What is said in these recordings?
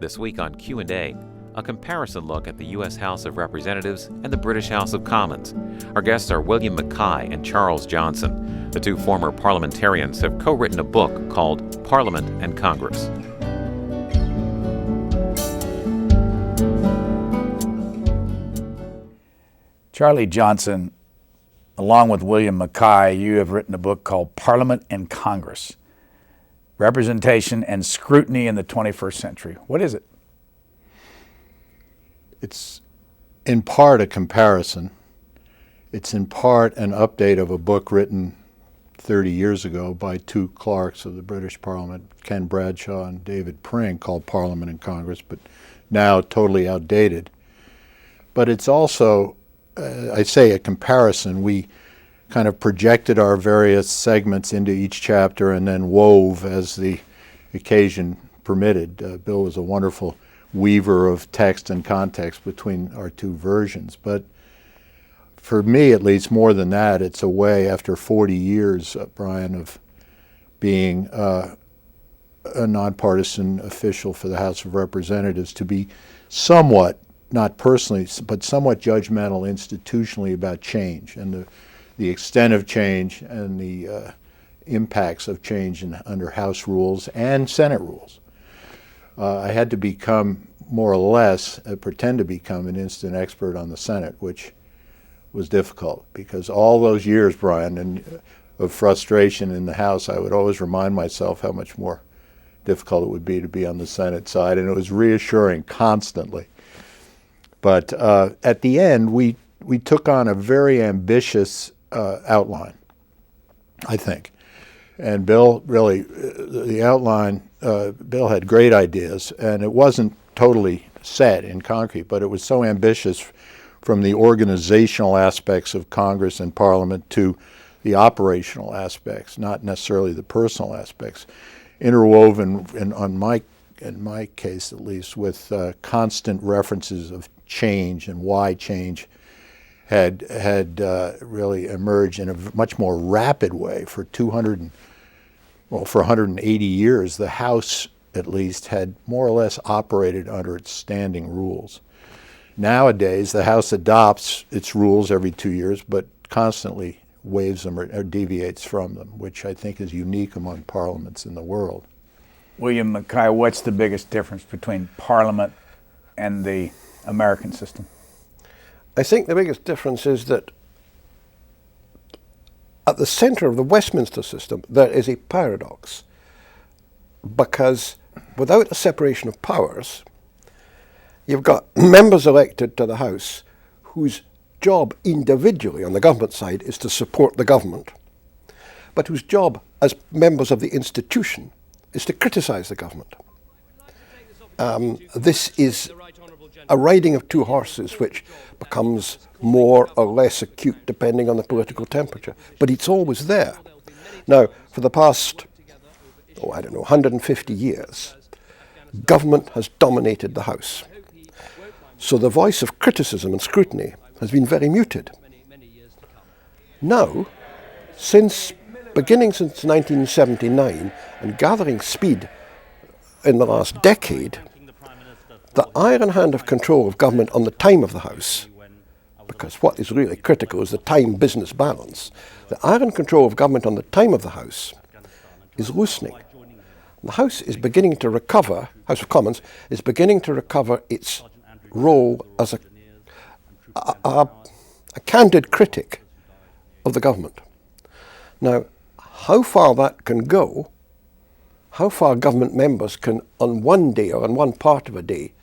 This week on Q&A, a comparison look at the U.S. House of Representatives and the British House of Commons. Our guests are William Mackay and Charles Johnson. The two former parliamentarians have co-written a book called Parliament and Congress. Charlie Johnson, along with William Mackay, you have written a book called Parliament and Congress, Representation and Scrutiny in the 21st Century. What is it? It's in part a comparison. It's in part an update of a book written 30 years ago by two clerks of the British Parliament, Ken Bradshaw and David Pring, called Parliament and Congress, but now totally outdated. But it's also, I say a comparison. We kind of projected our various segments into each chapter and then wove as the occasion permitted. Bill was a wonderful weaver of text and context between our two versions. But for me, at least, more than that, it's a way, after 40 years, Brian, of being a nonpartisan official for the House of Representatives, to be somewhat, not personally, but somewhat judgmental institutionally about change and the extent of change and the impacts of change under House rules and Senate rules. I had to become, more or less, pretend to become an instant expert on the Senate, which was difficult because all those years, Brian, of frustration in the House, I would always remind myself how much more difficult it would be to be on the Senate side, and it was reassuring constantly. But at the end, we took on a very ambitious outline, I think. And Bill, really, the outline, Bill had great ideas, and it wasn't totally set in concrete, but it was so ambitious from the organizational aspects of Congress and Parliament to the operational aspects, not necessarily the personal aspects, interwoven, in my case at least, with constant references of change and why change had really emerged in a much more rapid way for 180 years. The House, at least, had more or less operated under its standing rules. Nowadays, the House adopts its rules every 2 years, but constantly waives them or deviates from them, which I think is unique among parliaments in the world. William Mackay, what's the biggest difference between Parliament and the American system? I think the biggest difference is that at the center of the Westminster system, there is a paradox, because without a separation of powers, you've got members elected to the House whose job individually on the government side is to support the government, but whose job as members of the institution is to criticize the government. This is a riding of two horses which becomes more or less acute depending on the political temperature, but it's always there. Now, for the past, 150 years, government has dominated the House. So the voice of criticism and scrutiny has been very muted. Now, beginning since 1979 and gathering speed in the last decade, the iron hand of control of government on the time of the House, because what is really critical is the time-business balance, the iron control of government on the time of the House is loosening. The House is beginning to recover, House of Commons is beginning to recover its role as a candid critic of the government. Now, how far that can go, how far government members can on one day or on one part of a day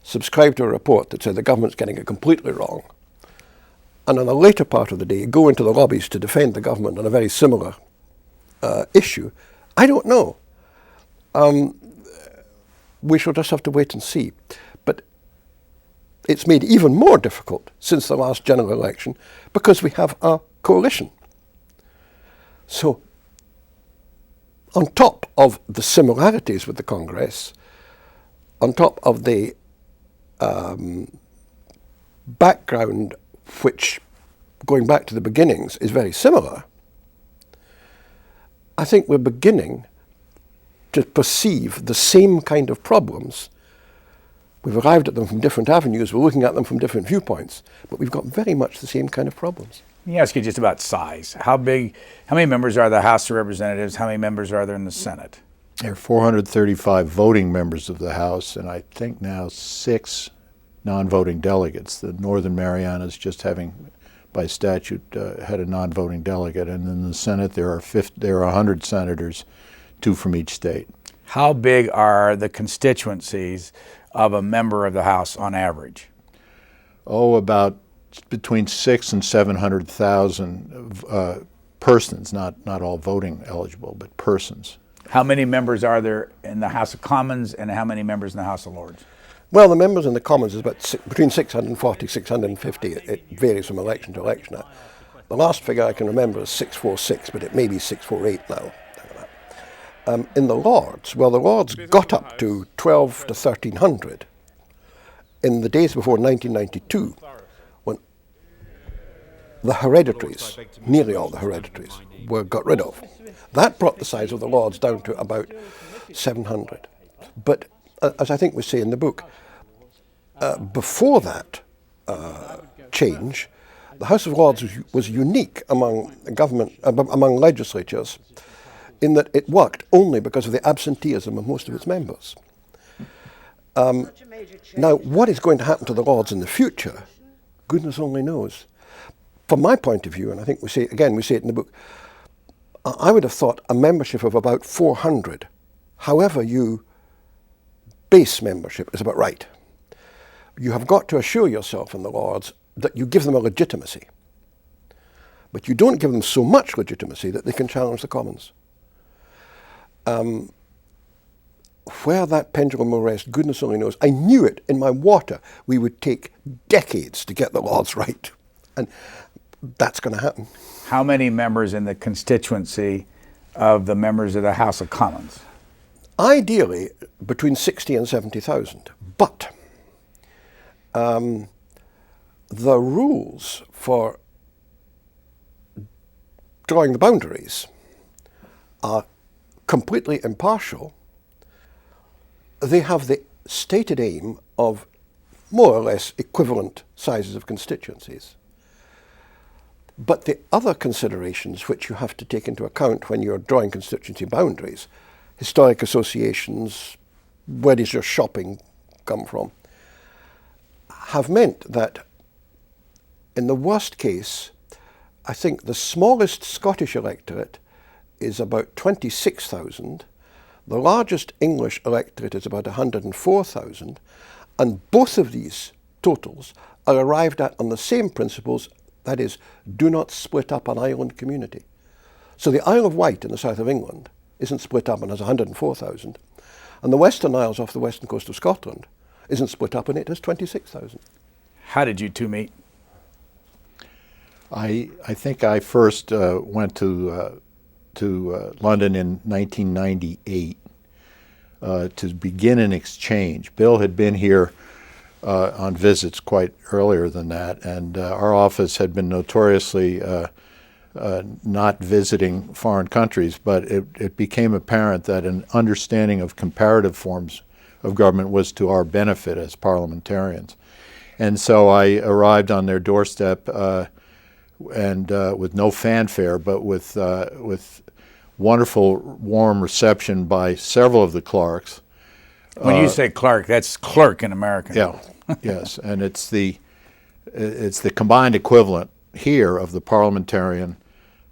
subscribe to a report that says the government's getting it completely wrong, and on a later part of the day go into the lobbies to defend the government on a very similar issue, I don't know. We shall just have to wait and see. But it's made even more difficult since the last general election because we have a coalition. So, on top of the similarities with the Congress, on top of the background which, going back to the beginnings, is very similar, I think we're beginning to perceive the same kind of problems We've arrived at them from different avenues, we're looking at them from different viewpoints, but we've got very much the same kind of problems. Let me ask you just about size. How many members are the House of Representatives? How many members are there in the Senate? There are 435 voting members of the House, and I think now 6 non-voting delegates. The Northern Marianas just having, by statute, had a non-voting delegate, and in the Senate there are 100 senators, 2 from each state. How big are the constituencies of a member of the House on average? Oh, about between 600,000 and 700,000 persons, not all voting eligible, but persons. How many members are there in the House of Commons, and how many members in the House of Lords? Well, the members in the Commons is between 640, 650. It varies from election to election. The last figure I can remember is 646, but it may be 648 now. In the Lords, well, the Lords got up to 12 to 1,300 in the days before 1992, when the hereditaries, nearly all the hereditaries, were got rid of. That brought the size of the Lords down to about 700. But as I think we say in the book, before that change, the House of Lords was unique among among legislatures, in that it worked only because of the absenteeism of most of its members. Now, what is going to happen to the Lords in the future, goodness only knows. From my point of view, and I think we say it in the book, I would have thought a membership of about 400, however you base membership, is about right. You have got to assure yourself in the Lords that you give them a legitimacy, but you don't give them so much legitimacy that they can challenge the Commons. Where that pendulum will rest, goodness only knows. I knew it in my water. We would take decades to get the Lords right, and that's going to happen. How many members in the constituency of the members of the House of Commons? Ideally, between 60 and 70,000. But the rules for drawing the boundaries are completely impartial. They have the stated aim of more or less equivalent sizes of constituencies. But the other considerations which you have to take into account when you're drawing constituency boundaries, historic associations, where does your shopping come from, have meant that in the worst case, I think the smallest Scottish electorate is about 26,000, the largest English electorate is about 104,000, and both of these totals are arrived at on the same principles, that is, do not split up an island community. So the Isle of Wight in the south of England isn't split up and has 104,000, and the Western Isles off the western coast of Scotland isn't split up and it has 26,000. How did you two meet? I think I first went to London in 1998 to begin an exchange. Bill had been here on visits quite earlier than that, and our office had been notoriously not visiting foreign countries, but it became apparent that an understanding of comparative forms of government was to our benefit as parliamentarians. And so I arrived on their doorstep and with no fanfare, but with wonderful, warm reception by several of the clerks. When you say clerk, that's clerk in American. Yeah, yes, and it's the combined equivalent here of the parliamentarian,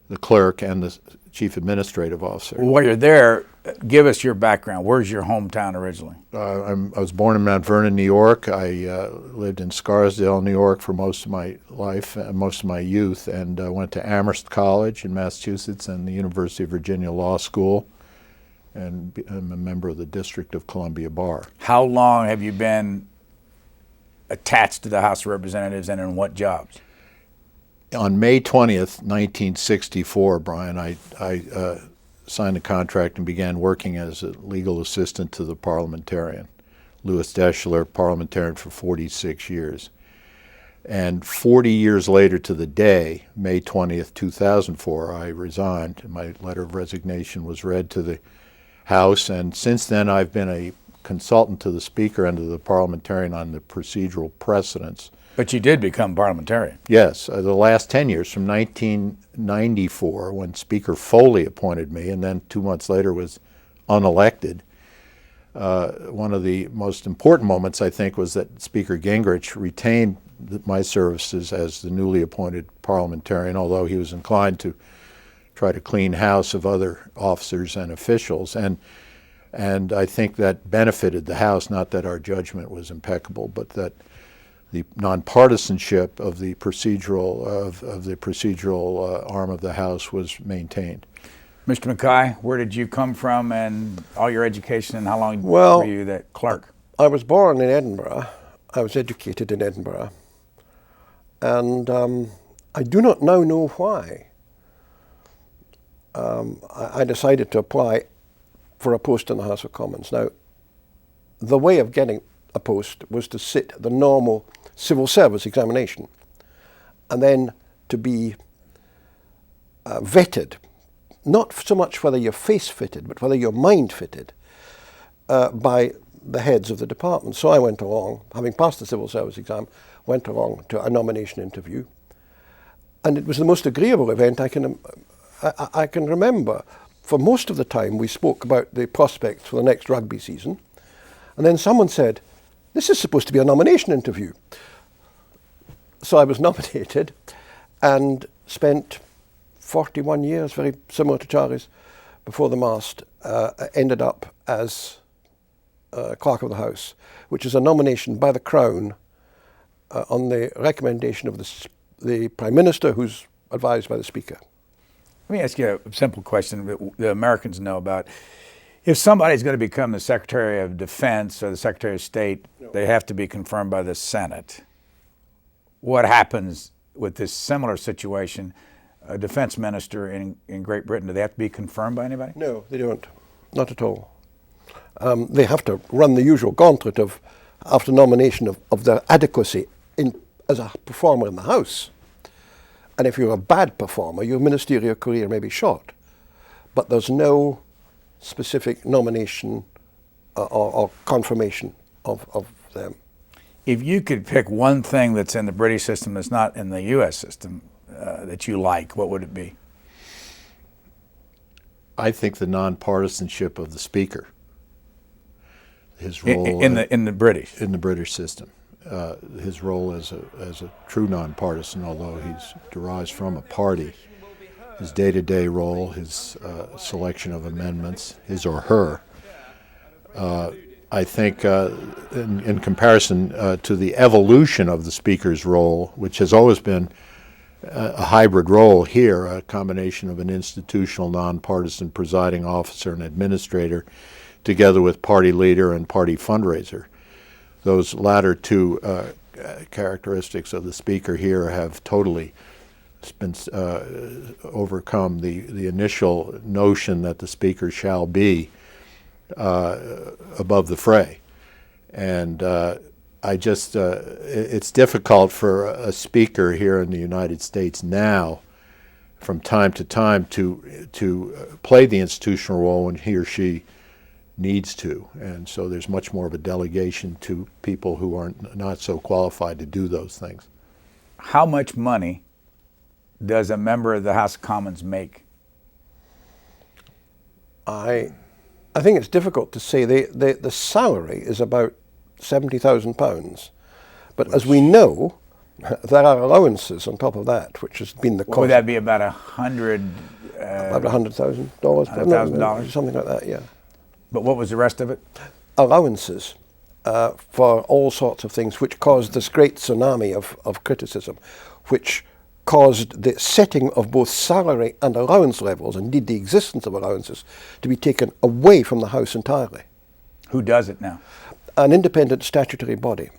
the clerk, and the chief administrative officer. Well, while you're there, give us your background. Where's your hometown originally? I was born in Mount Vernon, New York. I lived in Scarsdale, New York for most of my life, most of my youth, and went to Amherst College in Massachusetts and the University of Virginia Law School, and I'm a member of the District of Columbia Bar. How long have you been attached to the House of Representatives, and in what jobs? On May 20th, 1964, Brian, I signed a contract and began working as a legal assistant to the parliamentarian, Louis Deschler, parliamentarian for 46 years. And 40 years later to the day, May 20th, 2004, I resigned. My letter of resignation was read to the House, and since then I've been a consultant to the Speaker and to the parliamentarian on the procedural precedents. But you did become parliamentarian. Yes, the last 10 years, from 1994, when Speaker Foley appointed me, and then 2 months later was unelected. One of the most important moments, I think, was that Speaker Gingrich retained my services as the newly appointed parliamentarian, although he was inclined to try to clean house of other officers and officials. And I think that benefited the House, not that our judgment was impeccable, but that the nonpartisanship of the procedural arm of the House was maintained. Mr. Mackay, where did you come from and all your education, and how long Well, were you that clerk? I was born in Edinburgh. I was educated in Edinburgh. And I do not now know why. I decided to apply for a post in the House of Commons. Now, the way of getting a post was to sit the normal civil service examination and then to be vetted, not so much whether your face fitted, but whether your mind fitted by the heads of the department. So I went along, having passed the civil service exam, went along to a nomination interview, and it was the most agreeable event I can remember. For most of the time, we spoke about the prospects for the next rugby season, and then someone said, "This is supposed to be a nomination interview." So I was nominated and spent 41 years, very similar to Charlie's, before the mast, ended up as Clerk of the House, which is a nomination by the Crown on the recommendation of the Prime Minister, who's advised by the Speaker. Let me ask you a simple question that the Americans know about. If somebody's going to become the Secretary of Defense or the Secretary of State, they have to be confirmed by the Senate. What happens with this similar situation? A defense minister in Great Britain, do they have to be confirmed by anybody? No, they don't. Not at all. They have to run the usual gauntlet of, after nomination, of their adequacy as a performer in the House. And if you're a bad performer, your ministerial career may be short. But there's no specific nomination or confirmation of them. If you could pick one thing that's in the British system that's not in the U.S. system that you like, what would it be? I think the nonpartisanship of the Speaker. His role in the British system. His role as a true nonpartisan, although he derives from a party. His day-to-day role, his selection of amendments, his or her. I think in comparison to the evolution of the Speaker's role, which has always been a hybrid role here, a combination of an institutional nonpartisan presiding officer and administrator, together with party leader and party fundraiser. Those latter two characteristics of the Speaker here have totally been overcome the initial notion that the Speaker shall be above the fray. And it's difficult for a Speaker here in the United States now, from time to time, to play the institutional role when he or she needs to. And so there's much more of a delegation to people who are not so qualified to do those things. How much money does a member of the House of Commons make? I think it's difficult to say. The salary is about £70,000, but as we know, there are allowances on top of that, which has been the cost. Would that be about $100,000? About $100,000, $100,000, something like that. Yeah. But what was the rest of it? Allowances for all sorts of things, which caused this great tsunami of criticism, which caused the setting of both salary and allowance levels, indeed the existence of allowances, to be taken away from the House entirely. Who does it now? An independent statutory body,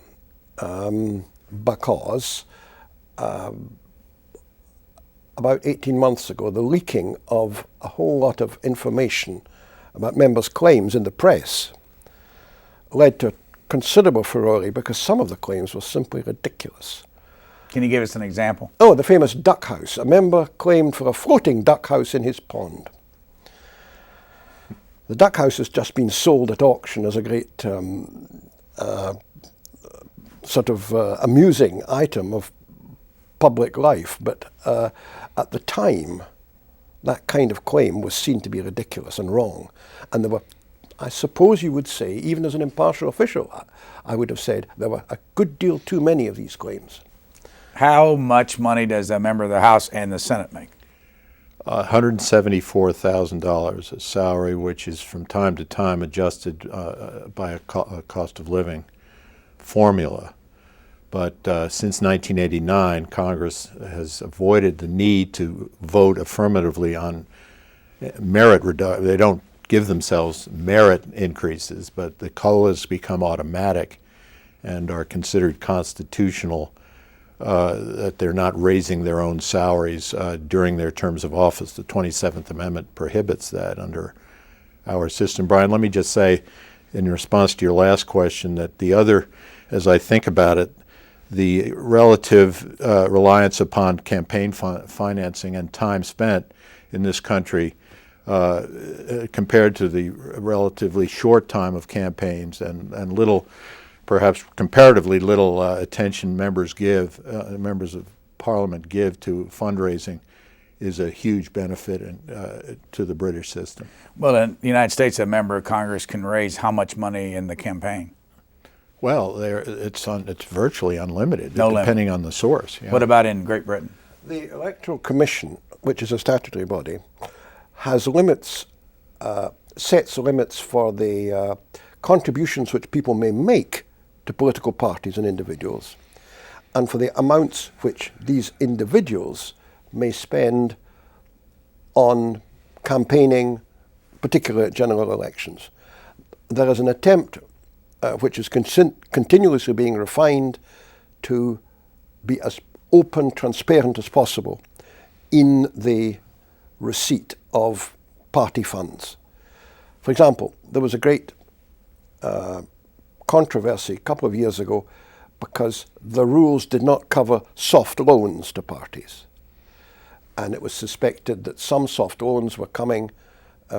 because about 18 months ago, the leaking of a whole lot of information about members' claims in the press led to considerable furore because some of the claims were simply ridiculous. Can you give us an example? Oh, the famous duck house. A member claimed for a floating duck house in his pond. The Duck House has just been sold at auction as a great amusing item of public life, but at the time, that kind of claim was seen to be ridiculous and wrong. And there were, I suppose you would say, even as an impartial official, I would have said there were a good deal too many of these claims. How much money does a member of the House and the Senate make? $174,000 a salary, which is from time to time adjusted by a cost of living formula. But since 1989, Congress has avoided the need to vote affirmatively on merit reduction. They don't give themselves merit increases, but the COLAs become automatic and are considered constitutional, that they're not raising their own salaries during their terms of office. The 27th Amendment prohibits that under our system. Brian, let me just say, in response to your last question, that the other, as I think about it, the relative reliance upon campaign financing and time spent in this country compared to the relatively short time of campaigns and little, perhaps comparatively little attention members of Parliament give to fundraising is a huge benefit to the British system. Well, in the United States, a member of Congress can raise how much money in the campaign? Well, it's virtually unlimited, No depending limit. on the source. Yeah. What about in Great Britain? The Electoral Commission, which is a statutory body, has limits, sets limits for the contributions which people may make to political parties and individuals, and for the amounts which these individuals may spend on campaigning, particularly at general elections. There is an attempt which is continuously being refined to be as open, transparent as possible in the receipt of party funds. For example, there was a great controversy a couple of years ago because the rules did not cover soft loans to parties. And it was suspected that some soft loans were coming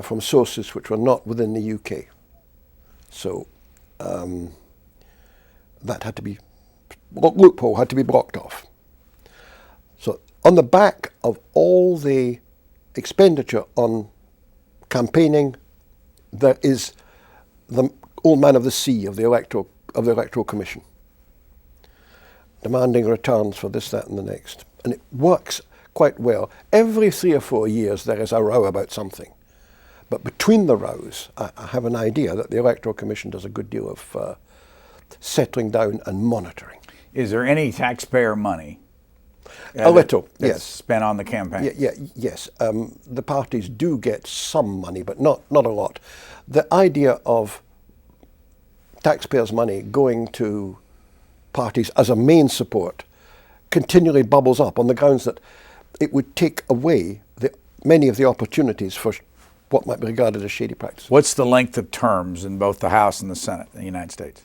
from sources which were not within the UK. So that had to be, loophole had to be blocked off. So on the back of all the expenditure on campaigning, there is the old man of the sea of the Electoral Commission, demanding returns for this, that and the next. And it works quite well. Every 3 or 4 years there is a row about something. But between the rows, I have an idea that the Electoral Commission does a good deal of settling down and monitoring. Is there any taxpayer money? A little, that's yes. Spent on the campaign? Yes. The parties do get some money, but not a lot. The idea of taxpayers' money going to parties as a main support continually bubbles up on the grounds that it would take away many of the opportunities for what might be regarded as shady practice. What's the length of terms in both the House and the Senate in the United States?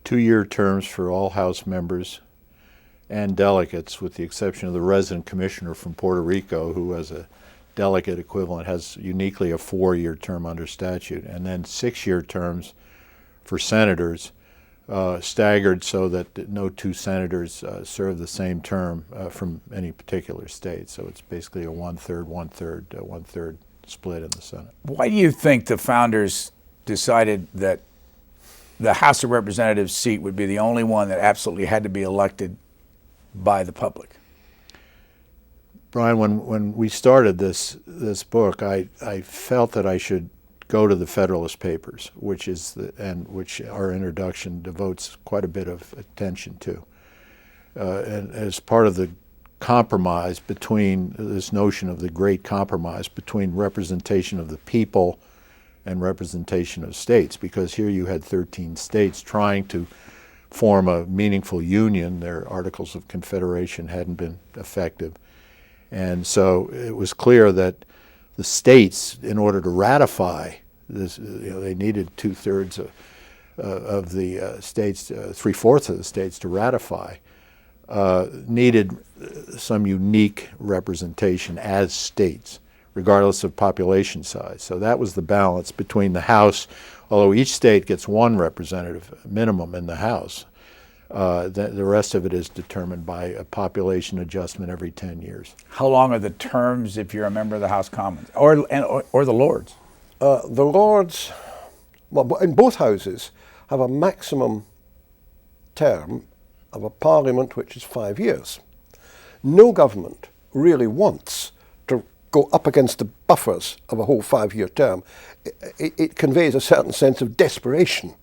2-year terms for all House members and delegates, with the exception of the resident commissioner from Puerto Rico, who as a delegate equivalent has uniquely a 4-year term under statute, and then 6-year terms for senators, staggered so that no two senators serve the same term from any particular state. So it's basically a one-third split in the Senate. Why do you think the founders decided that the House of Representatives seat would be the only one that absolutely had to be elected by the public? Brian, when we started this book, I felt that I should go to the Federalist Papers, which our introduction devotes quite a bit of attention to, and as part of the compromise between this notion of the great compromise between representation of the people and representation of states, because here you had 13 states trying to form a meaningful union. Their Articles of Confederation hadn't been effective. And so it was clear that the states, in order to ratify this, they needed 2/3 of the states, 3/4 of the states to ratify, needed some unique representation as states regardless of population size. So that was the balance between the House, although each state gets one representative minimum in the House. The rest of it is determined by a population adjustment every 10 years. How long are the terms if you're a member of the House Commons or the Lords? The Lords, well, in both houses, have a maximum term of a parliament which is 5 years. No government really wants to go up against the buffers of a whole 5-year term. It conveys a certain sense of desperation.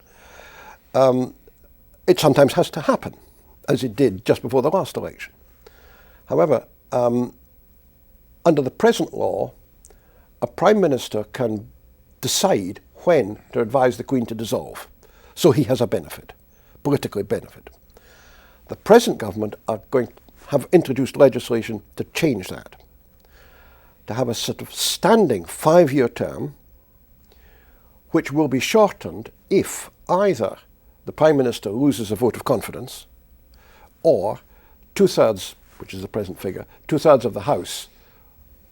It sometimes has to happen, as it did just before the last election. However, under the present law, a Prime Minister can decide when to advise the Queen to dissolve. So he has a benefit, politically benefit. The present government have introduced legislation to change that, to have a sort of standing 5-year term, which will be shortened if either the Prime Minister loses a vote of confidence, or 2/3, which is the present figure, 2/3 of the House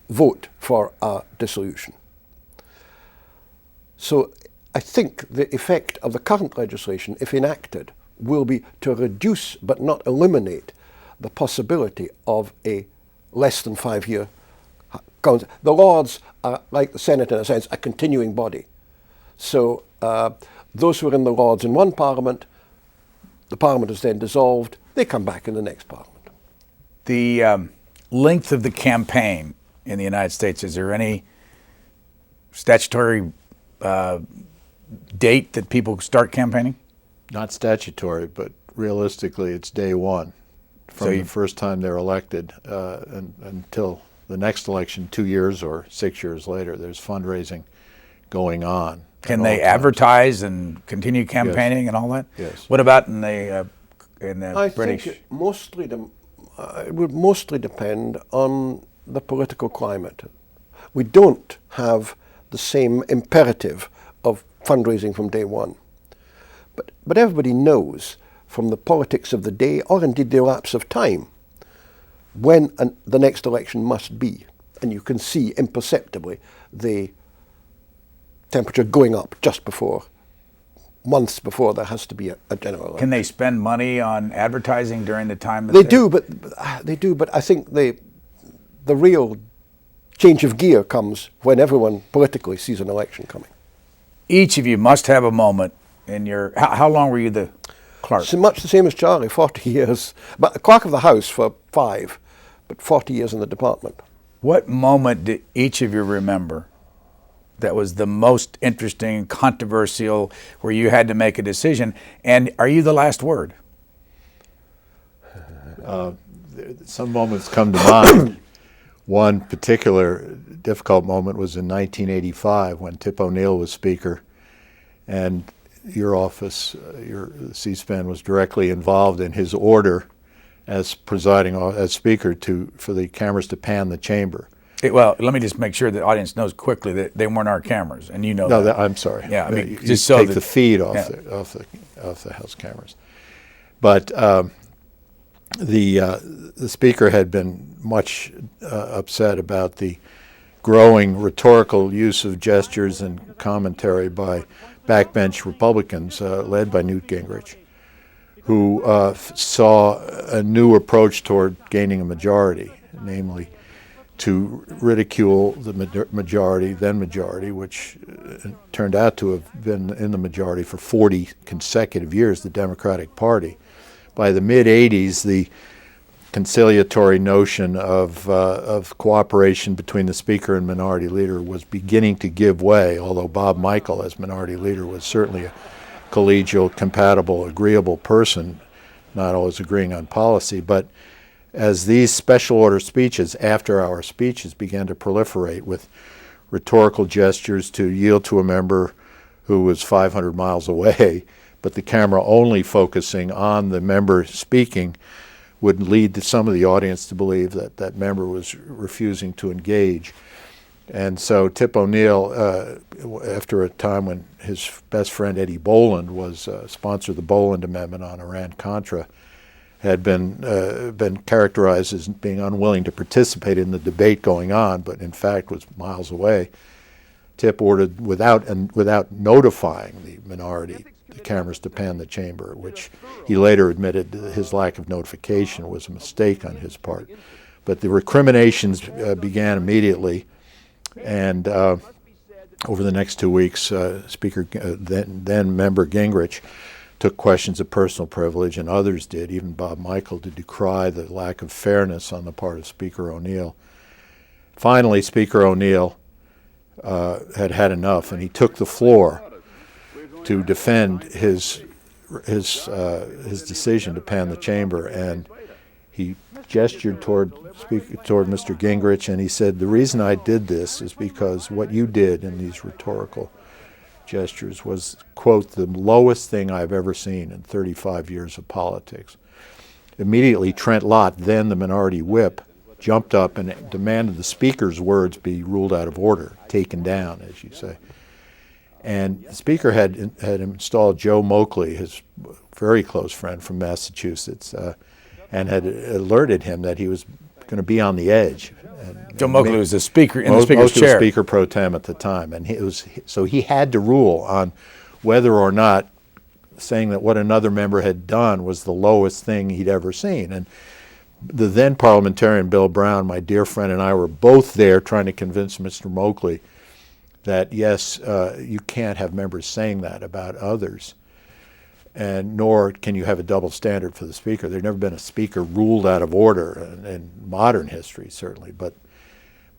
vote for a dissolution. So I think the effect of the current legislation, if enacted, will be to reduce but not eliminate the possibility of a less than 5-year council. The Lords are, like the Senate in a sense, a continuing body. So those who are in the Lords in one Parliament, the Parliament is then dissolved, they come back in the next Parliament. The length of the campaign in the United States, is there any statutory date that people start campaigning? Not statutory, but realistically it's day one from the first time they're elected until the next election 2 years or 6 years later. There's fundraising going on. Can they advertise and continue campaigning and all that? Yes. What about in the British? Think it would mostly depend on the political climate. We don't have the same imperative of fundraising from day one. But everybody knows from the politics of the day, or indeed the elapse of time, when the next election must be. And you can see imperceptibly the temperature going up just before, months before there has to be a general election. Can they spend money on advertising during the time? They do, but I think the real change of gear comes when everyone politically sees an election coming. Each of you must have a moment in your... How long were you the clerk? So much the same as Charlie, 40 years. But clerk of the House for 5, but 40 years in the department. What moment did each of you remember that was the most interesting, controversial, where you had to make a decision? And are you the last word? Some moments come to mind. One particular difficult moment was in 1985 when Tip O'Neill was Speaker, and your office, your C-SPAN, was directly involved in his order as presiding as Speaker for the cameras to pan the chamber. Well, let me just make sure the audience knows quickly that they weren't our cameras, and you know no, that. I'm sorry. Yeah, I mean, you just so take that, the feed off yeah. the House cameras. But the Speaker had been much upset about the growing rhetorical use of gestures and commentary by backbench Republicans led by Newt Gingrich, who saw a new approach toward gaining a majority, namely to ridicule the then majority, which turned out to have been in the majority for 40 consecutive years, the Democratic Party. By the mid-'80s, the conciliatory notion of cooperation between the Speaker and Minority Leader was beginning to give way, although Bob Michael, as Minority Leader, was certainly a collegial, compatible, agreeable person, not always agreeing on policy. But as these special order speeches, after-hour speeches, began to proliferate with rhetorical gestures to yield to a member who was 500 miles away, but the camera only focusing on the member speaking, would lead to some of the audience to believe that that member was refusing to engage. And so Tip O'Neill, after a time when his best friend Eddie Boland was sponsored the Boland Amendment on Iran-Contra, had been characterized as being unwilling to participate in the debate going on, but in fact was miles away. Tip ordered, without notifying the minority, the cameras to pan the chamber, which he later admitted his lack of notification was a mistake on his part. But the recriminations began immediately, and over the next 2 weeks, Speaker, then member Gingrich, took questions of personal privilege, and others did, even Bob Michel, to decry the lack of fairness on the part of Speaker O'Neill. Finally, Speaker O'Neill had had enough, and he took the floor to defend his decision to pan the chamber, and he gestured toward Mr. Gingrich, and he said, "The reason I did this is because what you did in these rhetorical gestures was, quote, the lowest thing I've ever seen in 35 years of politics." Immediately, Trent Lott, then the minority whip, jumped up and demanded the Speaker's words be ruled out of order, taken down, as you say. And the Speaker had installed Joe Moakley, his very close friend from Massachusetts, and had alerted him that he was going to be on the edge. Joe Moakley was the Speaker in the Speaker's Moakley chair. was Speaker pro tem at the time, and so he had to rule on whether or not saying that what another member had done was the lowest thing he'd ever seen. And the then parliamentarian Bill Brown, my dear friend, and I were both there trying to convince Mr. Moakley that yes, you can't have members saying that about others, and nor can you have a double standard for the Speaker. There's never been a Speaker ruled out of order in modern history, certainly, but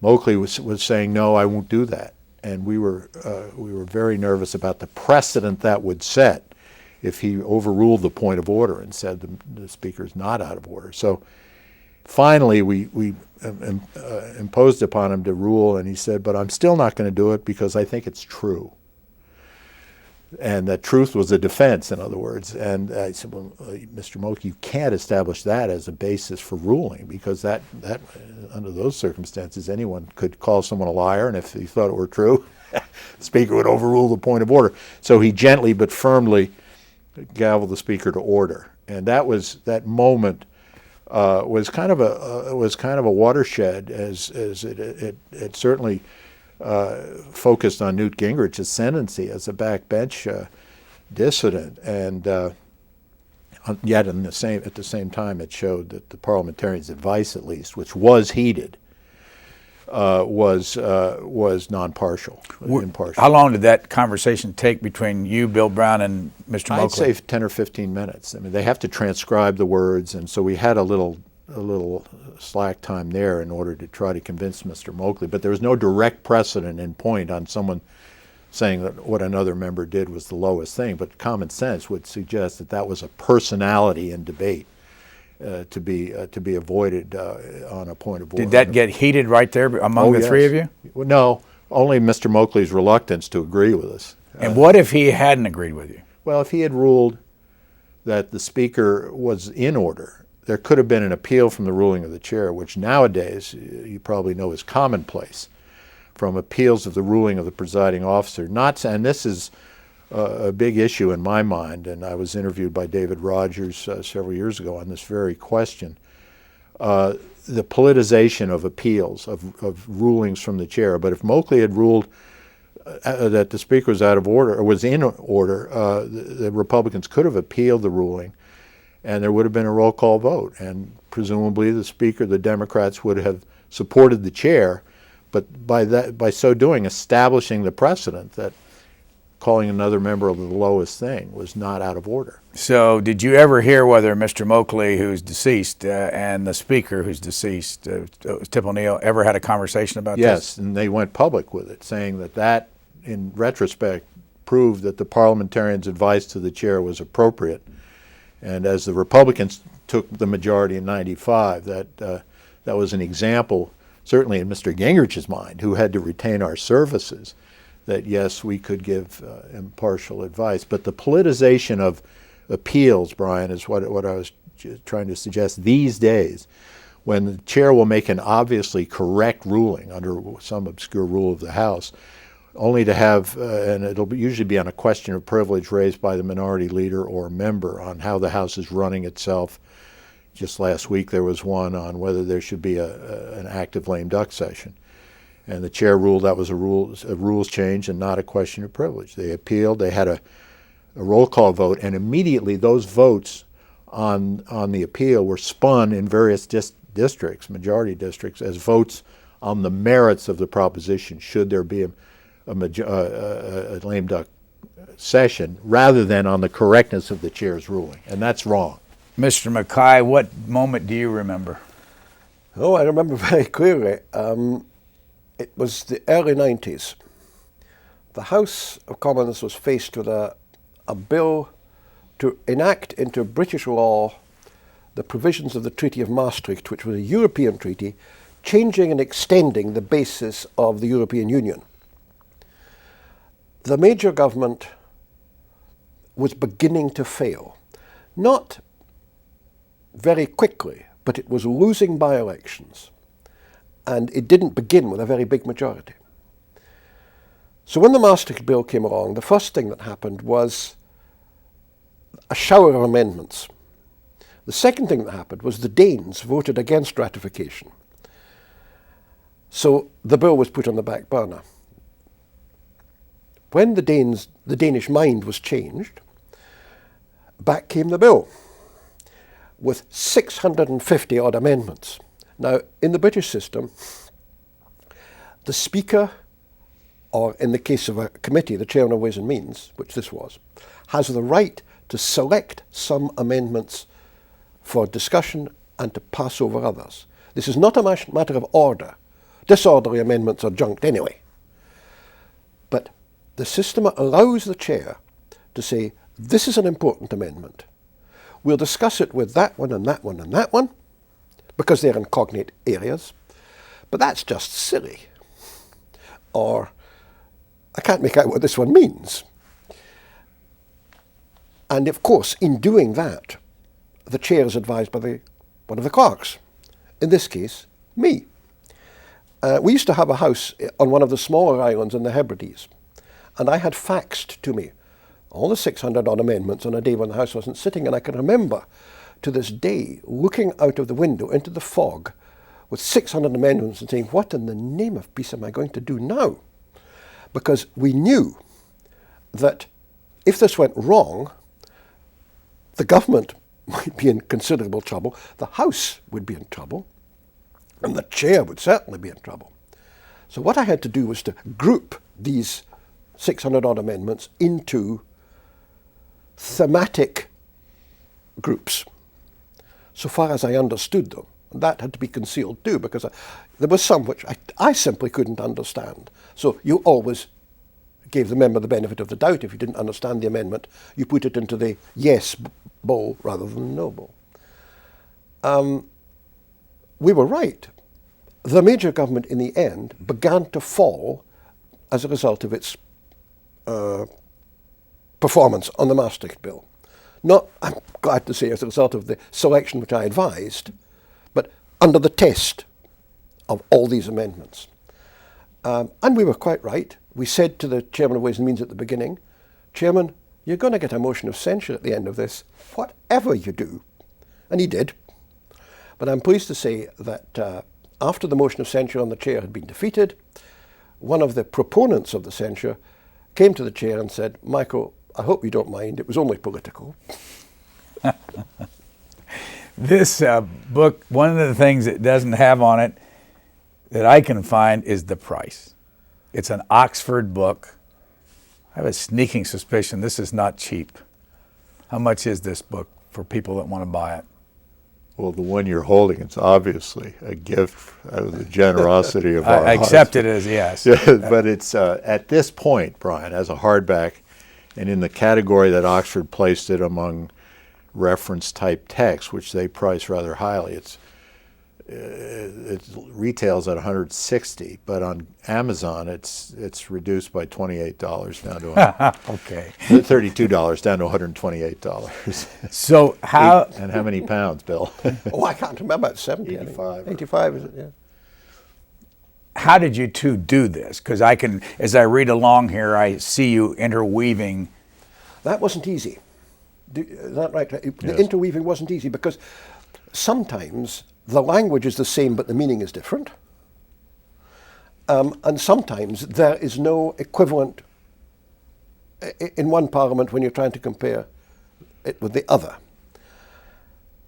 Moakley was saying, no, I won't do that. And we were very nervous about the precedent that would set if he overruled the point of order and said the Speaker is not out of order. So finally, we imposed upon him to rule, and he said, but I'm still not going to do it because I think it's true. And that truth was a defense, in other words. And I said, well, Mr. Moakley, you can't establish that as a basis for ruling, because that under those circumstances, anyone could call someone a liar, and if he thought it were true, the Speaker would overrule the point of order. So he gently but firmly gavelled the Speaker to order. And that moment was kind of a watershed, as it certainly focused on Newt Gingrich's ascendancy as a backbench dissident, and yet at the same time it showed that the parliamentarians' advice, at least, which was heeded, was non-partial, impartial. How long did that conversation take between you, Bill Brown, and Mr. Moakley? I'd say 10 or 15 minutes. I mean, they have to transcribe the words, and so we had a little slack time there in order to try to convince Mr. Moakley. But there was no direct precedent in point on someone saying that what another member did was the lowest thing. But common sense would suggest that that was a personality in debate to be avoided on a point of order. Did that get heated right there among the three of you? Well, no, only Mr. Moakley's reluctance to agree with us. And what if he hadn't agreed with you? Well, if he had ruled that the Speaker was in order, there could have been an appeal from the ruling of the chair, which nowadays you probably know is commonplace, from appeals of the ruling of the presiding officer. And this is a big issue in my mind, and I was interviewed by David Rogers several years ago on this very question. The politicization of appeals, of rulings from the chair. But if Moakley had ruled that the Speaker was out of order, or was in order, the Republicans could have appealed the ruling, and there would have been a roll call vote. And presumably the Speaker, the Democrats, would have supported the chair, but by so doing, establishing the precedent that calling another member of the lowest thing was not out of order. So did you ever hear whether Mr. Moakley, who's deceased, and the Speaker, who's deceased, Tip O'Neill, ever had a conversation about this? Yes, and they went public with it, saying that, in retrospect, proved that the parliamentarians' advice to the chair was appropriate. And as the Republicans took the majority in '95, that was an example, certainly in Mr. Gingrich's mind, who had to retain our services, that yes, we could give impartial advice. But the politicization of appeals, Brian, is what I was trying to suggest these days, when the chair will make an obviously correct ruling under some obscure rule of the House, only to have, and it'll usually be on a question of privilege raised by the minority leader or member on how the House is running itself, just last week there was one on whether there should be an active lame duck session. And the chair ruled that was a rules change and not a question of privilege. They appealed, they had a roll call vote, and immediately those votes on the appeal were spun in various districts, majority districts, as votes on the merits of the proposition, should there be a lame duck session, rather than on the correctness of the chair's ruling. And that's wrong. Mr. Mackay, what moment do you remember? Oh, I remember very clearly. It was the early 90s. The House of Commons was faced with a bill to enact into British law the provisions of the Treaty of Maastricht, which was a European treaty, changing and extending the basis of the European Union. The major government was beginning to fail. Not very quickly, but it was losing by-elections. And it didn't begin with a very big majority. So when the Maastricht Bill came along, the first thing that happened was a shower of amendments. The second thing that happened was the Danes voted against ratification. So the bill was put on the back burner. When the Danish mind was changed, back came the bill with 650 odd amendments. Now, in the British system, the Speaker, or in the case of a committee, the Chairman of Ways and Means, which this was, has the right to select some amendments for discussion and to pass over others. This is not a matter of order. Disorderly amendments are junked anyway. But the system allows the Chair to say, this is an important amendment. We'll discuss it with that one and that one and that one, because they're in cognate areas, but that's just silly. Or, I can't make out what this one means. And of course, in doing that, the chair is advised by one of the clerks, in this case, me. We used to have a house on one of the smaller islands in the Hebrides, and I had faxed to me all the 600 odd amendments on a day when the house wasn't sitting, and I can remember to this day looking out of the window into the fog with 600 amendments and saying, what in the name of peace am I going to do now? Because we knew that if this went wrong, the government might be in considerable trouble, the House would be in trouble, and the chair would certainly be in trouble. So what I had to do was to group these 600 odd amendments into thematic groups, so far as I understood them. And that had to be concealed too, because there was some which I simply couldn't understand. So you always gave the member the benefit of the doubt. If you didn't understand the amendment, you put it into the yes bowl rather than the no bowl. We were right. The major government in the end began to fall as a result of its performance on the Maastricht Bill. Not, I'm glad to say, as a result of the selection which I advised, but under the test of all these amendments. And we were quite right. We said to the Chairman of Ways and Means at the beginning, Chairman, you're going to get a motion of censure at the end of this, whatever you do. And he did. But I'm pleased to say that after the motion of censure on the chair had been defeated, one of the proponents of the censure came to the chair and said, Michael, I hope you don't mind, it was only political. This book, one of the things it doesn't have on it that I can find is the price. It's an Oxford book. I have a sneaking suspicion this is not cheap. How much is this book for people that want to buy it? Well, the one you're holding, it's obviously a gift out of the generosity of our I accept it as yes. Yeah, but it's at this point, Brian, as a hardback, and in the category that Oxford placed it among reference type texts, which they price rather highly, it retails at $160, but on Amazon it's reduced by $28 down to okay, $32 down to $128. So how and how many pounds, Bill? Oh, I can't remember. It's 70. 85. 85, is it? Yeah. how did you two do this? Because I can, as I read along here, I see you interweaving. That wasn't easy. Is that right? The Yes. interweaving wasn't easy because sometimes the language is the same but the meaning is different. And sometimes there is no equivalent in one parliament when you're trying to compare it with the other.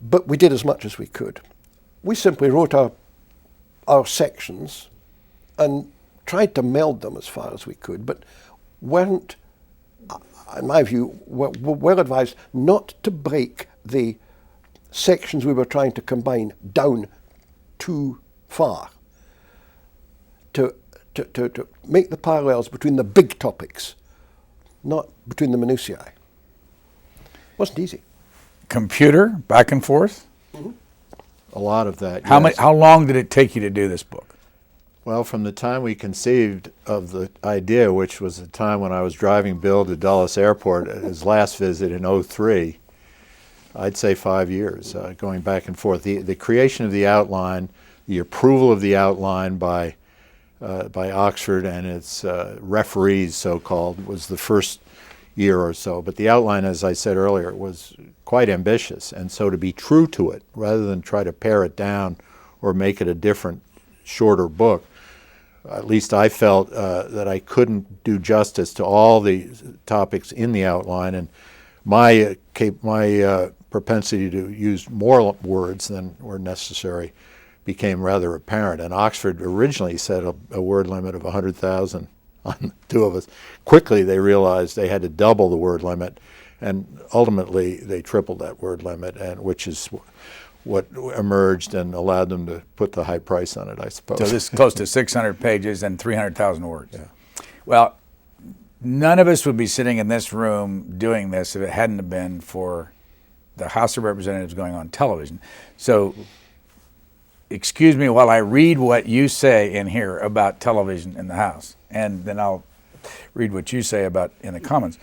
But we did as much as we could. We simply wrote our sections and tried to meld them as far as we could, but weren't, in my view, were well advised not to break the sections we were trying to combine down too far, to make the parallels between the big topics, not between the minutiae. Wasn't easy. Computer, back and forth? Mm-hmm. A lot of that. How long did it take you to do this book? Well, from the time we conceived of the idea, which was the time when I was driving Bill to Dulles Airport at his last visit in '03, I'd say 5 years, going back and forth. The creation of the outline, the approval of the outline by Oxford and its referees, so-called, was the first year or so. But the outline, as I said earlier, was quite ambitious. And so to be true to it, rather than try to pare it down or make it a different, shorter book, at least I felt that I couldn't do justice to all the topics in the outline. And my propensity to use more words than were necessary became rather apparent. And Oxford originally set a word limit of 100,000 on the two of us. Quickly they realized they had to double the word limit, and ultimately they tripled that word limit, and which is what emerged and allowed them to put the high price on it, I suppose. So this is close to 600 pages and 300,000 words. Yeah. Well, none of us would be sitting in this room doing this if it hadn't have been for the House of Representatives going on television. So excuse me while I read what you say in here about television in the House, and then I'll read what you say about in the Commons.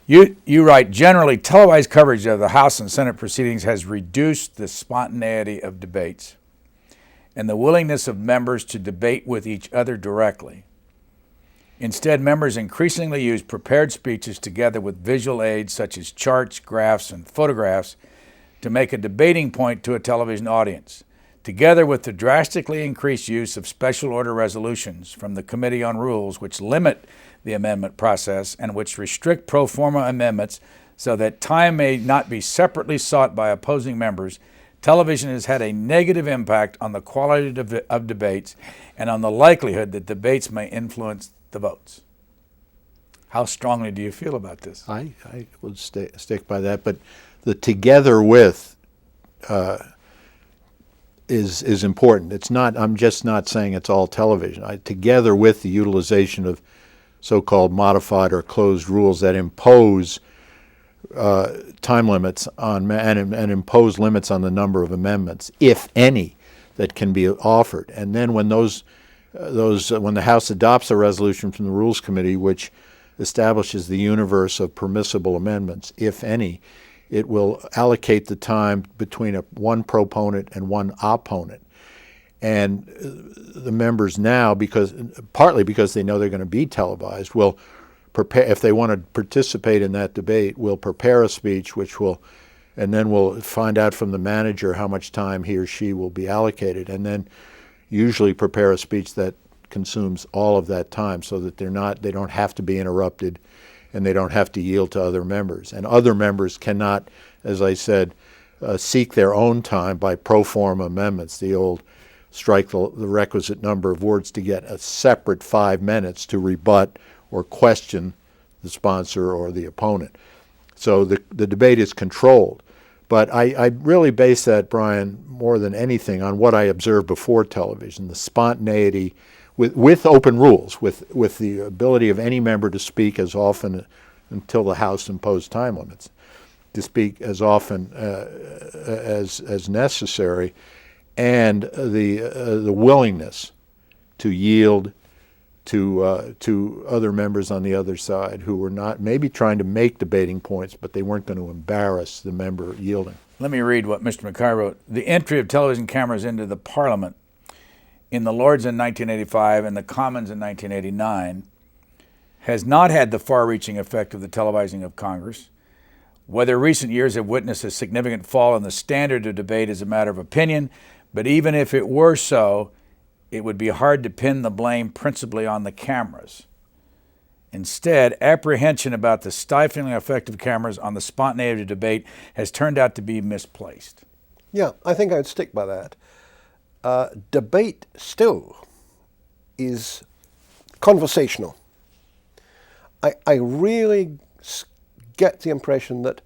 You write, generally, televised coverage of the House and Senate proceedings has reduced the spontaneity of debates and the willingness of members to debate with each other directly. Instead, members increasingly use prepared speeches together with visual aids such as charts, graphs, and photographs to make a debating point to a television audience, together with the drastically increased use of special order resolutions from the Committee on Rules, which limit the amendment process and which restrict pro forma amendments so that time may not be separately sought by opposing members. Television has had a negative impact on the quality of debates and on the likelihood that debates may influence the votes. How strongly do you feel about this? I would stick by that, but the together with is important. It's not. I'm just not saying it's all television. Together with the utilization of so-called modified or closed rules that impose time limits on and impose limits on the number of amendments, if any, that can be offered. And then when when the House adopts a resolution from the Rules Committee which establishes the universe of permissible amendments, if any, it will allocate the time between one proponent and one opponent. And the members now, partly because they know they're going to be televised, will prepare, if they want to participate in that debate, will prepare a speech and then we'll find out from the manager how much time he or she will be allocated, and then usually prepare a speech that consumes all of that time so that they don't have to be interrupted and they don't have to yield to other members. And other members cannot, as I said, seek their own time by pro forma amendments, the old strike the requisite number of words to get a separate 5 minutes to rebut or question the sponsor or the opponent. So the debate is controlled. But I really base that, Brian, more than anything on what I observed before television, the spontaneity with open rules, with the ability of any member to speak as often until the House imposed time limits, to speak as often as necessary, and the willingness to yield to other members on the other side who were not maybe trying to make debating points, but they weren't going to embarrass the member yielding. Let me read what Mr. Mackay wrote. The entry of television cameras into the Parliament in the Lords in 1985 and the Commons in 1989 has not had the far-reaching effect of the televising of Congress. Whether recent years have witnessed a significant fall in the standard of debate is a matter of opinion, but even if it were so, it would be hard to pin the blame principally on the cameras. Instead, apprehension about the stifling effect of cameras on the spontaneity of debate has turned out to be misplaced. Yeah, I think I'd stick by that. Debate still is conversational. I really get the impression that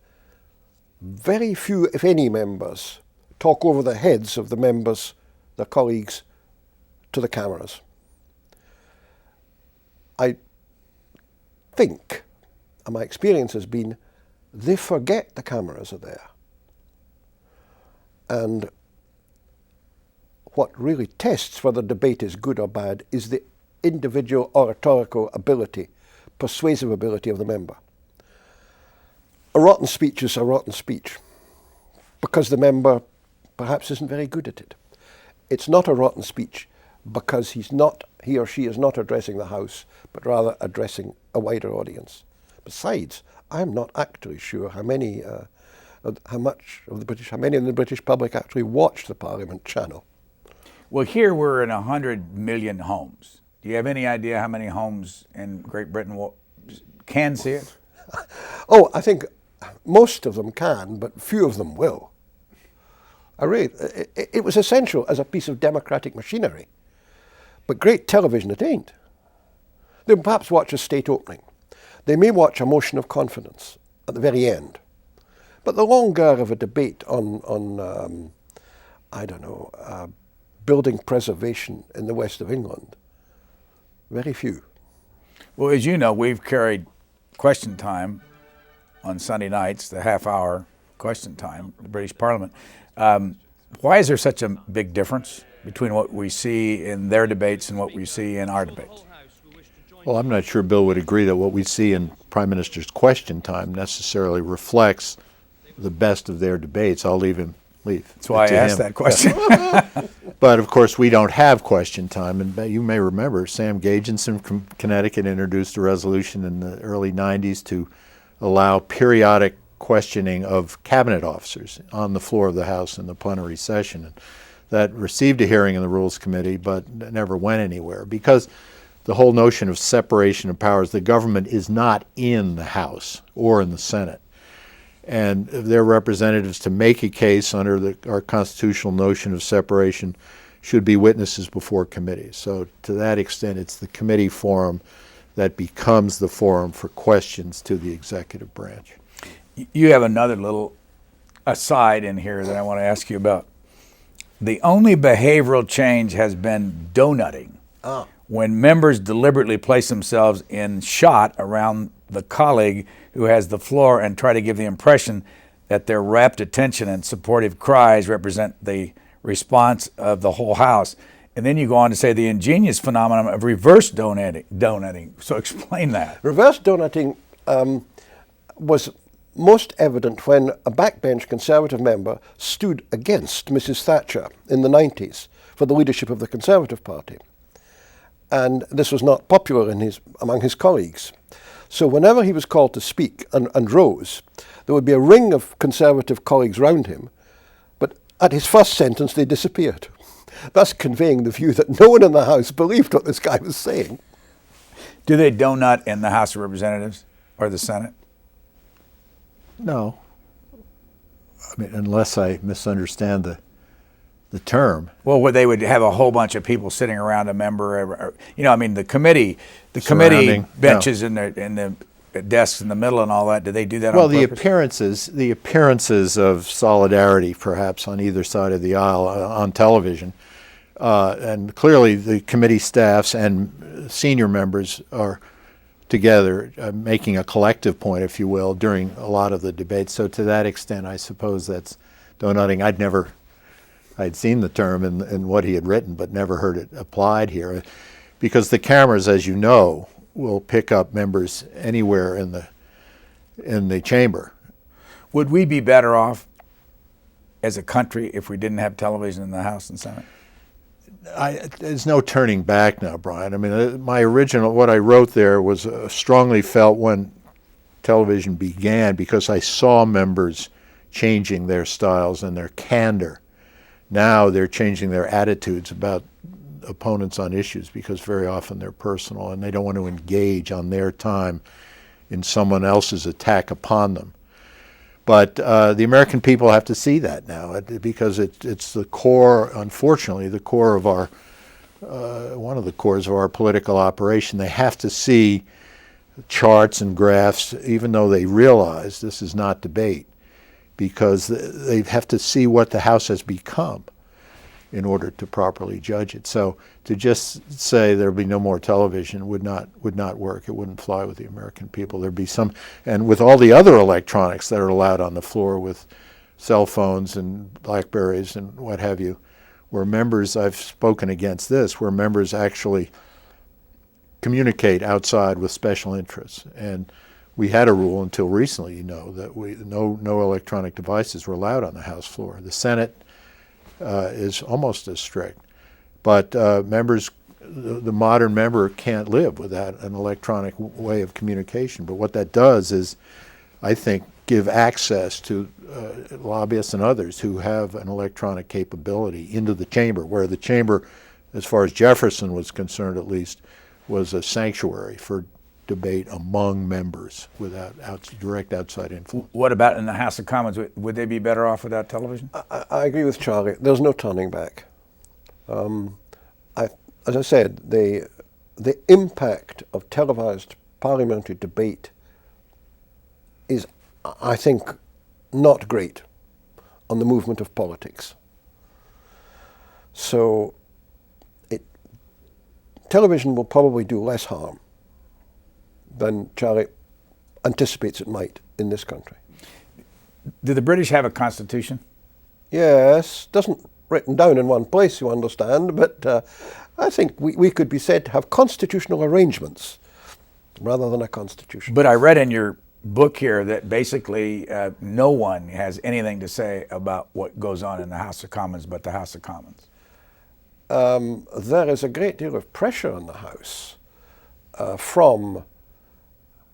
very few, if any, members talk over the heads of the members, their colleagues, to the cameras. I think, and my experience has been, they forget the cameras are there. And what really tests whether debate is good or bad is the individual oratorical ability, persuasive ability of the member. A rotten speech is a rotten speech because the member perhaps isn't very good at it. It's not a rotten speech because he or she is not addressing the House, but rather addressing a wider audience. Besides, I'm not actually sure how many in the British public actually watch the Parliament channel. Well, here we're in 100 million homes. Do you have any idea how many homes in Great Britain can see it? Oh, I think most of them can, but few of them will. It was essential as a piece of democratic machinery. But great television it ain't. They'll perhaps watch a state opening. They may watch a motion of confidence at the very end. But the longer of a debate on building preservation in the west of England, very few. Well, as you know, we've carried question time on Sunday nights, the half-hour question time, the British Parliament. Why is there such a big difference between what we see in their debates and what we see in our debates? Well, I'm not sure Bill would agree that what we see in Prime Minister's question time necessarily reflects the best of their debates. I'll leave. That's why I asked that question. But of course, we don't have question time, and you may remember Sam Gagenson from Connecticut introduced a resolution in the early 90s to allow periodic questioning of cabinet officers on the floor of the House in the plenary session. And that received a hearing in the Rules Committee, but never went anywhere because the whole notion of separation of powers, the government is not in the House or in the Senate. And their representatives to make a case under our constitutional notion of separation should be witnesses before committees. So to that extent, it's the committee forum that becomes the forum for questions to the executive branch. You have another little aside in here that I want to ask you about. The only behavioral change has been donutting. When members deliberately place themselves in shot around the colleague who has the floor and try to give the impression that their rapt attention and supportive cries represent the response of the whole House. And then you go on to say the ingenious phenomenon of reverse donating. So explain that. Reverse donating was most evident when a backbench Conservative member stood against Mrs. Thatcher in the 90s for the leadership of the Conservative Party. And this was not popular among his colleagues. So whenever he was called to speak and rose, there would be a ring of Conservative colleagues round him, but at his first sentence they disappeared, thus conveying the view that no one in the House believed what this guy was saying. Do they donut in the House of Representatives or the Senate? No. I mean, unless I misunderstand the term. Well, where they would have a whole bunch of people sitting around a member, the committee benches in the desks in the middle and all that. Do they do that on purpose? The appearances of solidarity, perhaps on either side of the aisle on television, and clearly the committee staffs and senior members are together making a collective point, if you will, during a lot of the debates. So to that extent, I suppose that's donutting. I'd seen the term in what he had written, but never heard it applied here, because the cameras, as you know, will pick up members anywhere in the chamber. Would we be better off as a country if we didn't have television in the House and Senate? There's no turning back now, Brian. I mean, what I wrote there was strongly felt when television began because I saw members changing their styles and their candor. Now they're changing their attitudes about opponents on issues because very often they're personal and they don't want to engage on their time in someone else's attack upon them. But the American people have to see that now because it's the core, unfortunately, the core of our, one of the cores of our political operation. They have to see charts and graphs, even though they realize this is not debate, because they have to see what the House has become in order to properly judge it. So to just say there'll be no more television would not work. It wouldn't fly with the American people. There'd be some, and with all the other electronics that are allowed on the floor with cell phones and Blackberries and what have you, where members, I've spoken against this, where members actually communicate outside with special interests. And we had a rule until recently, that no electronic devices were allowed on the House floor. The Senate is almost as strict. But members, the modern member can't live without an electronic way of communication. But what that does is, I think, give access to lobbyists and others who have an electronic capability into the chamber, where the chamber, as far as Jefferson was concerned at least, was a sanctuary for debate among members without direct outside influence. What about in the House of Commons? Would they be better off without television? I agree with Charlie. There's no turning back. As I said, the impact of televised parliamentary debate is, I think, not great on the movement of politics. So television will probably do less harm than Charlie anticipates it might in this country. Do the British have a constitution? Yes, doesn't written down in one place, you understand, but I think we could be said to have constitutional arrangements rather than a constitution. But I read in your book here that basically no one has anything to say about what goes on in the House of Commons but the House of Commons. There is a great deal of pressure on the House from,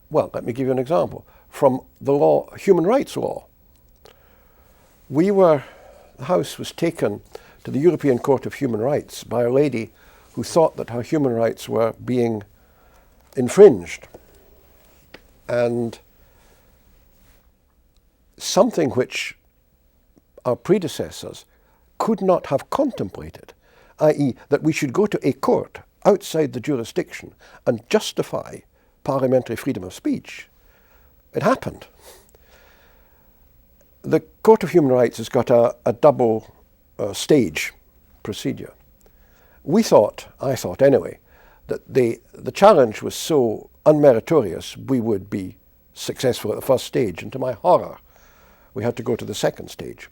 well, let me give you an example, from the law, human rights law. The House was taken to the European Court of Human Rights by a lady who thought that her human rights were being infringed. And something which our predecessors could not have contemplated, i.e. that we should go to a court outside the jurisdiction and justify parliamentary freedom of speech. It happened. The Court of Human Rights has got a double stage procedure. I thought anyway, that the challenge was so unmeritorious we would be successful at the first stage, and to my horror, we had to go to the second stage.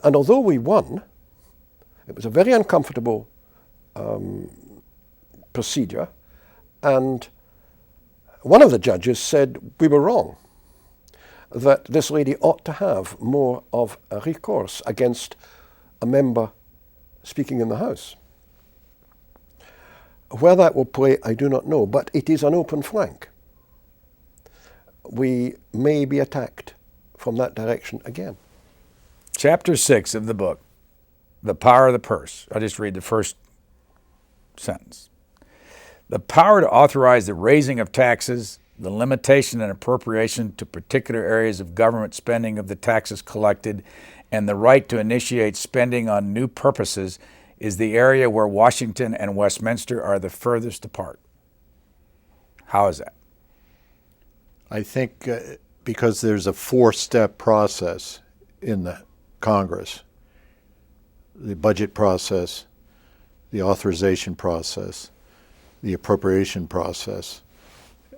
And although we won, it was a very uncomfortable procedure, and one of the judges said we were wrong, that this lady ought to have more of a recourse against a member speaking in the House. Where that will play, I do not know, but it is an open flank. We may be attacked from that direction again. Chapter 6 of the book, The Power of the Purse. I'll just read the first sentence. The power to authorize the raising of taxes, the limitation and appropriation to particular areas of government spending of the taxes collected, and the right to initiate spending on new purposes is the area where Washington and Westminster are the furthest apart. How is that? I think because there's a 4-step process in the Congress, the budget process, the authorization process, the appropriation process,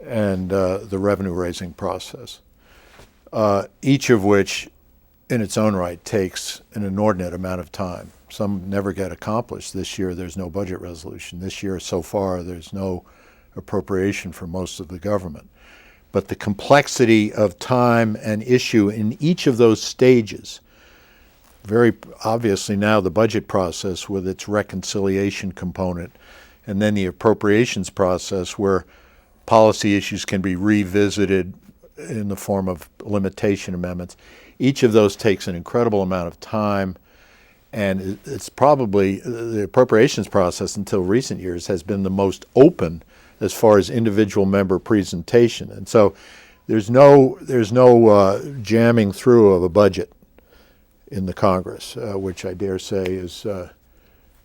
and the revenue-raising process, each of which in its own right takes an inordinate amount of time. Some never get accomplished. This year there's no budget resolution. This year so far there's no appropriation for most of the government. But the complexity of time and issue in each of those stages, very obviously now the budget process with its reconciliation component, and then the appropriations process where policy issues can be revisited in the form of limitation amendments. Each of those takes an incredible amount of time, and it's probably the appropriations process until recent years has been the most open as far as individual member presentation. And so there's no jamming through of a budget in the Congress, which I dare say is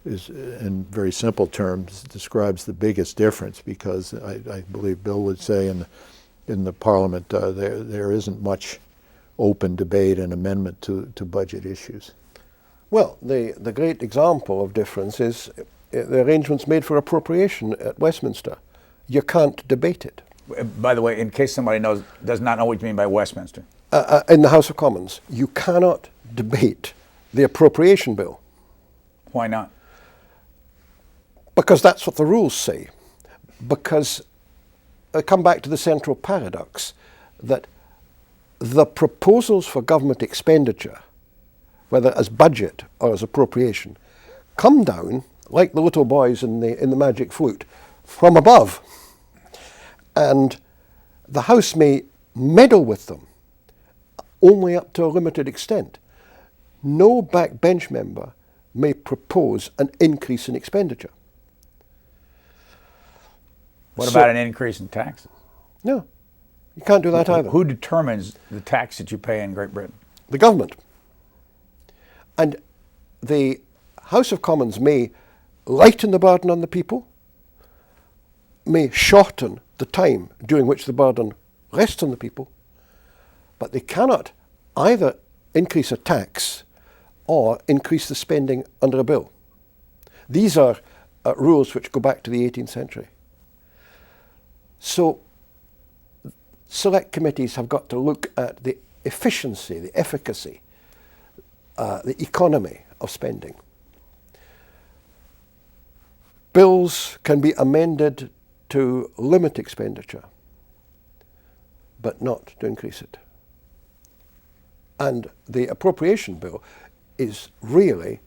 in very simple terms describes the biggest difference, because I believe Bill would say in the Parliament there isn't much open debate and amendment to budget issues. Well, the great example of difference is the arrangements made for appropriation at Westminster. You can't debate it. By the way, in case somebody does not know what you mean by Westminster. In the House of Commons, you cannot debate the appropriation bill. Why not? Because that's what the rules say. Because I come back to the central paradox that the proposals for government expenditure, whether as budget or as appropriation, come down like the little boys in the magic flute from above. And the House may meddle with them only up to a limited extent. No backbench member may propose an increase in expenditure. What about an increase in taxes? No, you can't do that either. Who determines the tax that you pay in Great Britain? The government. And the House of Commons may lighten the burden on the people, may shorten the time during which the burden rests on the people, but they cannot either increase a tax or increase the spending under a bill. These are rules which go back to the 18th century. So select committees have got to look at the efficiency, the efficacy, the economy of spending. Bills can be amended to limit expenditure, but not to increase it. And the appropriation bill is really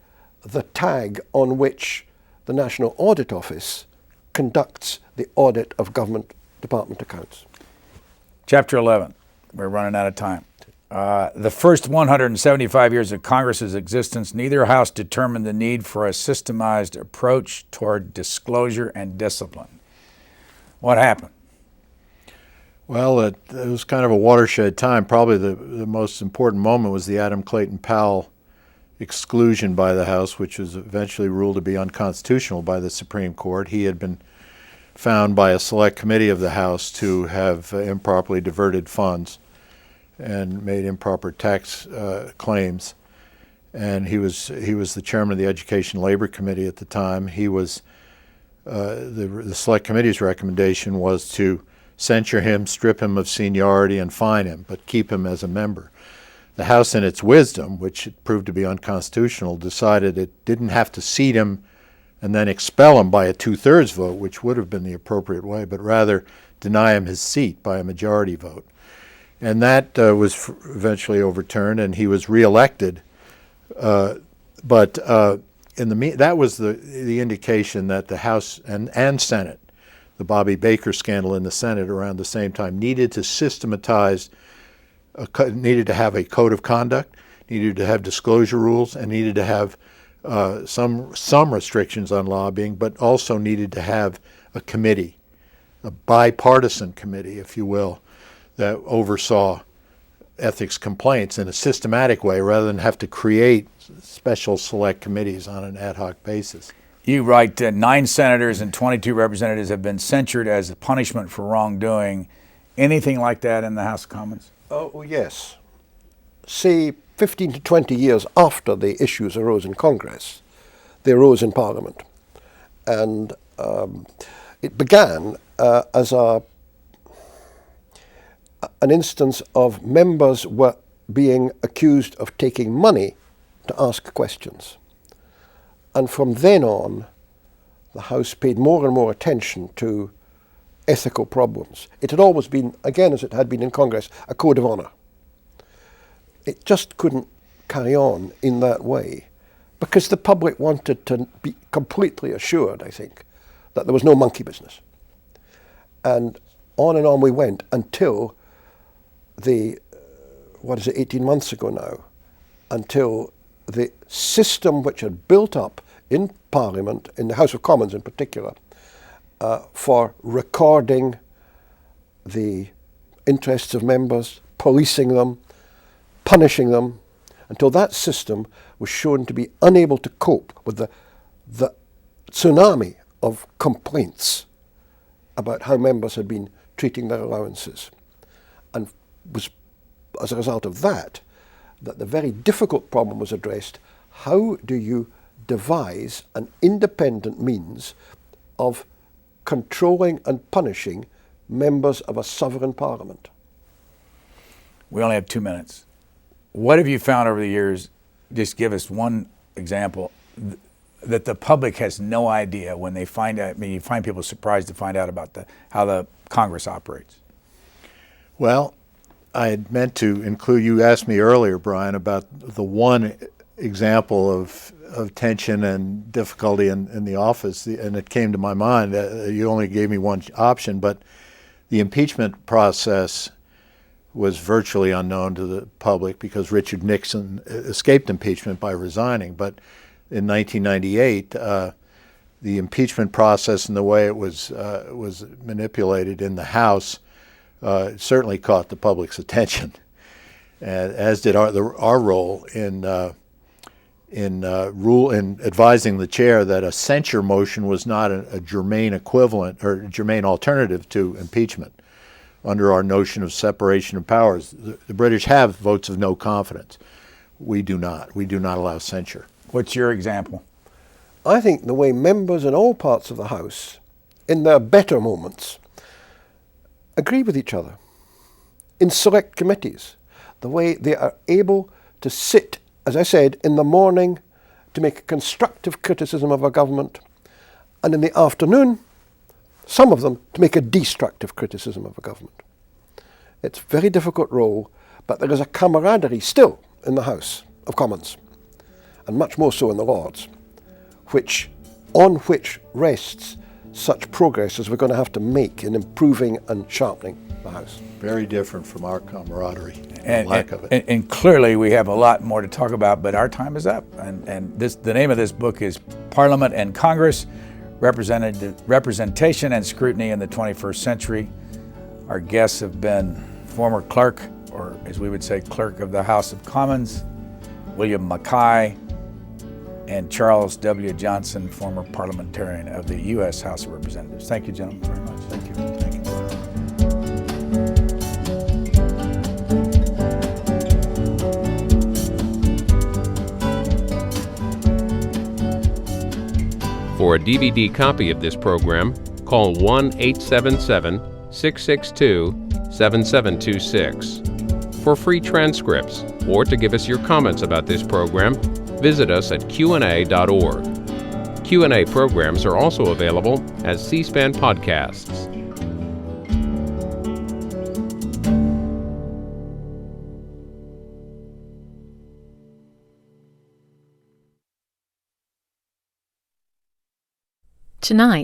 the tag on which the National Audit Office conducts the audit of government department accounts. Chapter 11. We're running out of time. The first 175 years of Congress's existence, neither house determined the need for a systemized approach toward disclosure and discipline. What happened? Well, it was kind of a watershed time. Probably the most important moment was the Adam Clayton Powell exclusion by the House, which was eventually ruled to be unconstitutional by the Supreme Court. He had been found by a select committee of the House to have improperly diverted funds and made improper tax claims. And he was the chairman of the Education Labor Committee at the time. He was the select committee's recommendation was to censure him, strip him of seniority, and fine him, but keep him as a member. The House, in its wisdom, which it proved to be unconstitutional, decided it didn't have to seat him and then expel him by a 2/3 vote, which would have been the appropriate way, but rather deny him his seat by a majority vote. And that was eventually overturned, and he was reelected. That was the indication that the House and Senate, the Bobby Baker scandal in the Senate around the same time, needed to systematize, needed to have a code of conduct, needed to have disclosure rules, and needed to have some restrictions on lobbying, but also needed to have a committee, a bipartisan committee, if you will, that oversaw ethics complaints in a systematic way rather than have to create special select committees on an ad hoc basis. You write 9 senators and 22 representatives have been censured as a punishment for wrongdoing. Anything like that in the House of Commons? Oh, yes. Say 15 to 20 years after the issues arose in Congress, they arose in Parliament. And it began as an instance of members were being accused of taking money to ask questions. And from then on, the House paid more and more attention to ethical problems. It had always been, again as it had been in Congress, a code of honor. It just couldn't carry on in that way because the public wanted to be completely assured, I think, that there was no monkey business. And on we went until the 18 months ago now, until the system which had built up in Parliament, in the House of Commons in particular, for recording the interests of members, policing them, punishing them, until that system was shown to be unable to cope with the tsunami of complaints about how members had been treating their allowances. And was as a result of that the very difficult problem was addressed: how do you devise an independent means of controlling and punishing members of a sovereign parliament? We only have 2 minutes. What have you found over the years? Just give us one example that the public has no idea when they find out. I mean, you find people surprised to find out about how the Congress operates. Well, I had meant to include, you asked me earlier, Brian, about the one example of tension and difficulty in the office, and it came to my mind. You only gave me one option, but the impeachment process was virtually unknown to the public because Richard Nixon escaped impeachment by resigning. But in 1998, the impeachment process and the way it was manipulated in the House certainly caught the public's attention, as did our role in advising the chair that a censure motion was not a germane equivalent or germane alternative to impeachment. Under our notion of separation of powers, the British have votes of no confidence. We do not. We do not allow censure. What's your example? I think the way members in all parts of the House, in their better moments, agree with each other. In select committees, the way they are able to sit, as I said, in the morning to make a constructive criticism of a government, and in the afternoon, some of them to make a destructive criticism of a government. It's a very difficult role, but there is a camaraderie still in the House of Commons, and much more so in the Lords, on which rests such progress as we're going to have to make in improving and sharpening the House. Very different from our camaraderie and lack of it. And clearly we have a lot more to talk about, but our time is up. And the name of this book is Parliament and Congress, Representation and Scrutiny in the 21st Century. Our guests have been former clerk, or as we would say, clerk of the House of Commons, William Mackay, and Charles W. Johnson, former parliamentarian of the U.S. House of Representatives. Thank you, gentlemen, very much. Thank you. Thank you. For a DVD copy of this program, call 1-877-662-7726. For free transcripts or to give us your comments about this program, visit us at qna.org. Q&A programs are also available as C-SPAN podcasts. Tonight,